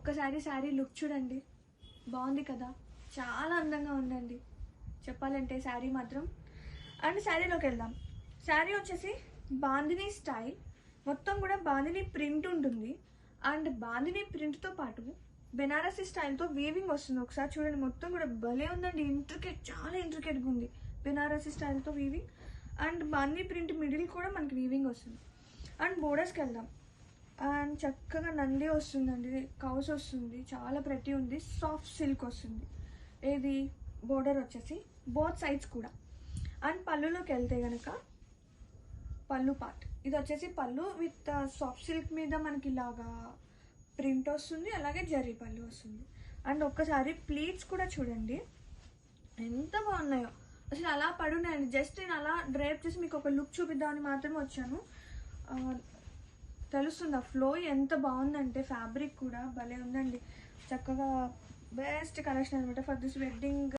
ఒక్కసారి శారీ లుక్ చూడండి, బాగుంది కదా, చాలా అందంగా ఉందండి చెప్పాలంటే శారీ మాత్రం. అండ్ శారీలోకి వెళ్దాం. శారీ వచ్చేసి బాందినీ స్టైల్, మొత్తం కూడా బాందినీ ప్రింట్ ఉంటుంది. అండ్ బాందినీ ప్రింట్తో పాటు బెనారసీ స్టైల్తో వీవింగ్ వస్తుంది. ఒకసారి చూడండి, మొత్తం కూడా భలే ఉందండి, ఇంట్రికేట్, చాలా ఇంట్రికేట్గా ఉంది బెనారసీ స్టైల్తో weaving. And bandhani print middle కూడా మనకి వీవింగ్ వస్తుంది. అండ్ బోర్డర్స్కి వెళ్దాం. అండ్ చక్కగా నంది వస్తుందండి, కౌస్ వస్తుంది, చాలా ప్రతి ఉంది, సాఫ్ట్ సిల్క్ వస్తుంది. ఏది బోర్డర్ వచ్చేసి బోత్ సైడ్స్ కూడా. అండ్ పళ్ళులోకి వెళ్తే కనుక పళ్ళు పార్ట్ ఇది వచ్చేసి పళ్ళు విత్ సాఫ్ట్ సిల్క్ మీద మనకి ఇలాగా ప్రింట్ వస్తుంది, అలాగే జరీ పళ్ళు వస్తుంది. అండ్ ఒక్కసారి ప్లీట్స్ కూడా చూడండి ఎంత బాగున్నాయో, అసలు అలా పడున్నాయండి. జస్ట్ నేను అలా డ్రైప్ చేసి మీకు ఒక లుక్ చూపిద్దామని మాత్రమే వచ్చాను. తెలుస్తుంది ఆ ఫ్లో ఎంత బాగుందంటే, ఫ్యాబ్రిక్ కూడా భలే ఉందండి. చక్కగా బెస్ట్ కలెక్షన్ అనమాట ఫర్ దిస్ వెడ్డింగ్